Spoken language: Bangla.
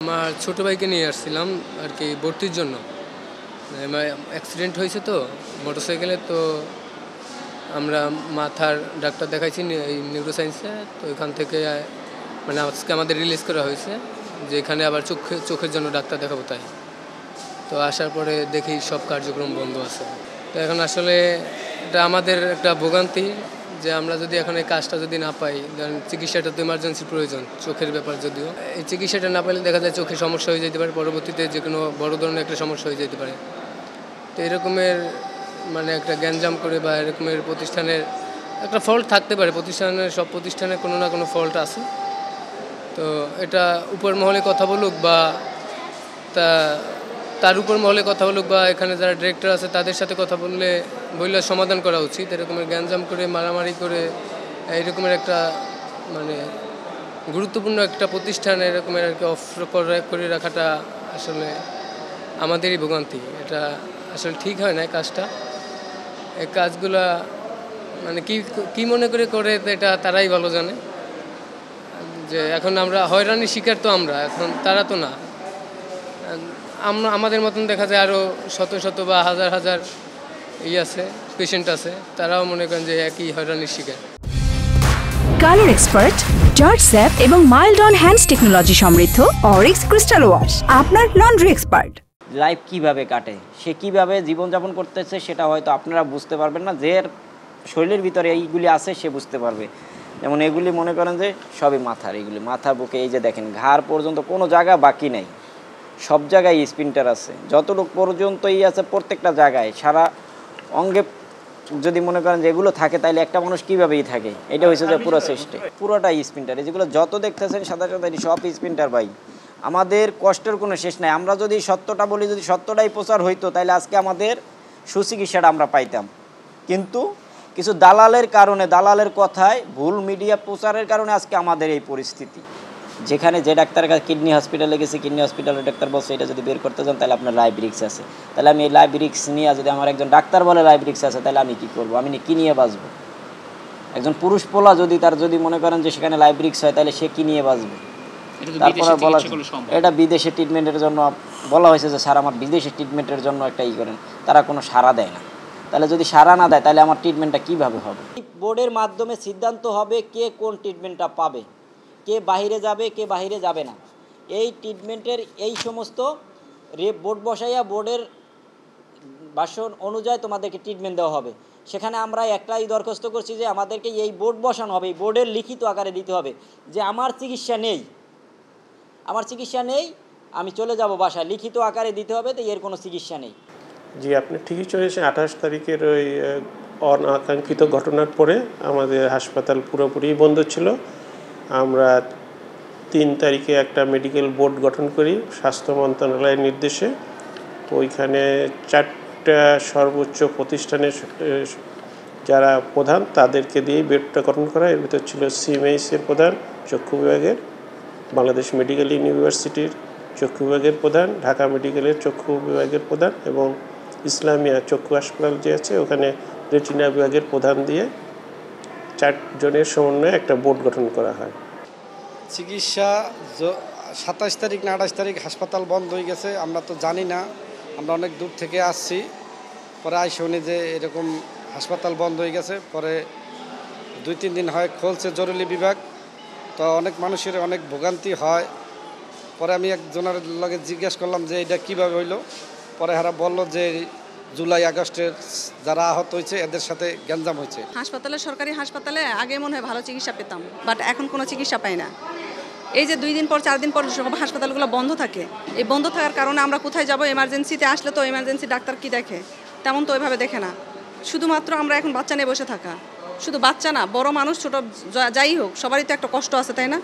আমার ছোটো ভাইকে নিয়ে আসছিলাম আর কি ভর্তির জন্য। আমার অ্যাক্সিডেন্ট হয়েছে তো মোটরসাইকেলে, তো আমরা মাথার ডাক্তার দেখাইছি এই নিউরোসায়েন্সে। তো এখান থেকে মানে আজকে আমাদের রিলিজ করা হয়েছে যে এখানে আবার চোখের জন্য ডাক্তার দেখাবো। তাই তো আসার পরে দেখি সব কার্যক্রম বন্ধ আছে। তো এখন আসলে এটা আমাদের একটা ভোগান্তি যে আমরা যদি এখন এই কাজটা যদি না পাই, ধরেন চিকিৎসাটা তো ইমার্জেন্সি প্রয়োজন, চোখের ব্যাপার যদিও এই চিকিৎসাটা না পাইলে দেখা যায় চোখে সমস্যা হয়ে যেতে পারে, পরবর্তীতে যে কোনো বড় ধরনের একটা সমস্যা হয়ে যেতে পারে। তো এরকমের মানে একটা গ্যাঞ্জাম করে বা এরকমের প্রতিষ্ঠানের একটা ফল্ট থাকতে পারে, প্রতিষ্ঠানের সব প্রতিষ্ঠানের কোনো না কোনো ফল্ট আছে। তো এটা উপর মহলে কথা বলুক বা তার উপর মহলে কথা বলুক বা এখানে যারা ডিরেক্টর আছে তাদের সাথে কথা বললে সমাধান করা উচিত। এরকমের গ্যাঞ্জাম করে মারামারি করে এরকমের একটা মানে গুরুত্বপূর্ণ একটা প্রতিষ্ঠান এরকমের আর কি অফ করে রাখাটা আসলে আমাদেরই ভোগান্তি। এটা আসলে ঠিক হয় না কাজটা। এই কাজগুলা মানে কি মনে করে এটা তারাই ভালো জানে। যে এখন আমরা হয়রানির শিকার তো আমরা, এখন তারা তো না। আমাদের মতন দেখা যায় আরও শত শত বা হাজার হাজার আছে পেশেন্ট আছে, তারাও মনে করেন যে একই হয়রানির শিকার। কালার এক্সপার্ট, জর্জ স্যাপ এবং মাইল্ড অন হ্যান্ডস টেকনোলজি সমৃদ্ধ অরিক্স ক্রিস্টাল ওয়াশ আপনার লন্ড্রি এক্সপার্ট। লাইফ কিভাবে কাটে, সে কিভাবে জীবনযাপন করতেছে সেটা হয়তো আপনারা বুঝতে পারবেন না, যে শরীরের ভিতরে এইগুলি আছে সে বুঝতে পারবে। যেমন এগুলি মনে করেন যে সবই মাথার, এগুলি মাথা বুকে এই যে দেখেন ঘাড় পর্যন্ত কোনো জায়গা বাকি নেই, সব জায়গায় স্পিনটার আছে, যতটুকু পর্যন্ত আছে প্রত্যেকটা জায়গায় সারা অঙ্গে যদি মনে করেন যে এগুলো থাকে তাহলে একটা মানুষ কীভাবেই থাকে। এটা হয়েছে যে পুরো সিস্টেম পুরোটাই স্পিনটার, যেগুলো যত দেখতেছেন সাদা সাদা সব স্পিনটার ভাই। আমাদের কষ্টের কোনো শেষ নাই। আমরা যদি সত্যটা বলি, যদি সত্যটাই প্রচার হইতো তাহলে আজকে আমাদের সুচিকিৎসাটা আমরা পাইতাম। কিন্তু কিছু দালালের কারণে, দালালের কথায় ভুল মিডিয়া প্রচারের কারণে আজকে আমাদের এই পরিস্থিতি। যেখানে যে ডাক্তারের কাছে কিডনি হসপিটালে গেছি, কিডনি হসপিটালের ডাক্তার বলছে এটা যদি বের করতে যান তাহলে আপনার লাইফ রিস্ক আছে। তাহলে আমি এই লাইফ রিস্ক নিয়ে, যদি আমার একজন ডাক্তার বলে লাইফ রিস্ক আছে, তাহলে আমি কী করবো? আমি কী নিয়ে বাঁচবো? একজন পুরুষ পোলা যদি তার যদি মনে করেন যে সেখানে লাইফ রিস্ক হয় তাহলে সে কী নিয়ে বাঁচবে? তারপর বলা এটা বিদেশে ট্রিটমেন্টের জন্য বলা হয়েছে যে স্যার আমার বিদেশে ট্রিটমেন্টের জন্য একটা করেন, তারা কোনো সাড়া দেয় না। তাহলে যদি সাড়া না দেয় তাহলে আমার ট্রিটমেন্টটা কীভাবে হবে? বোর্ডের মাধ্যমে সিদ্ধান্ত হবে কে কোন ট্রিটমেন্টটা পাবে, কে বাহিরে যাবে কে বাহিরে যাবে না। এই ট্রিটমেন্টের এই সমস্ত বোর্ড বসাইয়া বোর্ডের ভাষণ অনুযায়ী তোমাদেরকে ট্রিটমেন্ট দেওয়া হবে। সেখানে আমরা একটাই দরখাস্ত করছি যে আমাদেরকে এই বোর্ড বসানো হবে, এই বোর্ডের লিখিত আকারে দিতে হবে যে আমার চিকিৎসা নেই, আমার চিকিৎসা নেই, আমি চলে যাব বাসায়, লিখিত আকারে দিতে হবে তো এর কোনো চিকিৎসা নেই। জি, আপনি ঠিকই চলেছেন। 28 তারিখের ওই অনাকাঙ্ক্ষিত ঘটনার পরে আমাদের হাসপাতাল পুরোপুরি বন্ধ ছিল। আমরা 3 তারিখে একটা মেডিকেল বোর্ড গঠন করি স্বাস্থ্য মন্ত্রণালয়ের নির্দেশে। ওইখানে 4টা সর্বোচ্চ প্রতিষ্ঠানের যারা প্রধান তাদেরকে দিয়ে বোর্ডটা গঠন করা। এর ভিতর ছিল সিএমএইচের প্রধান চক্ষু বিভাগের, বাংলাদেশ মেডিকেল ইউনিভার্সিটির চক্ষু বিভাগের প্রধান, ঢাকা মেডিকেলের চক্ষু বিভাগের প্রধান এবং ইসলামিয়া চক্ষু হাসপাতাল যে আছে ওখানে রেটিনা বিভাগের প্রধান দিয়ে 4 জনের সমন্বয়ে একটা বোর্ড গঠন করা হয়। চিকিৎসা 27 তারিখ না 28 তারিখ হাসপাতাল বন্ধ হয়ে গেছে, আমরা তো জানি না, আমরা অনেক দূর থেকে আসছি। পরে শুনি যে এরকম হাসপাতাল বন্ধ হয়ে গেছে। পরে 2-3 দিন হয় খুলছে জরুরি বিভাগ, তো অনেক মানুষের অনেক ভোগান্তি হয়। পরে আমি একজনের লগে জিজ্ঞেস করলাম যে এটা কীভাবে হইলো। পরে এরা বললো যে জুলাই আগস্টের যারা আহত হয়েছে এদের সাথে গ্যাঞ্জাম হয়েছে। হাসপাতালে, সরকারি হাসপাতালে আগে মনে হয় ভালো চিকিৎসা পেতাম, বাট এখন কোনো চিকিৎসা পাই না। এই যে 2 দিন পর 4 দিন পর সব হাসপাতালগুলো বন্ধ থাকে, এই বন্ধ থাকার কারণে আমরা কোথায় যাব? এমার্জেন্সিতে আসলে তো এমার্জেন্সি ডাক্তার কি দেখে? তেমন তো ওইভাবে দেখে না। শুধুমাত্র আমরা এখন বাচ্চা নিয়ে বসে থাকা, শুধু বাচ্চা না, বড় মানুষ ছোট যাই হোক সবারই তো একটা কষ্ট আছে, তাই না?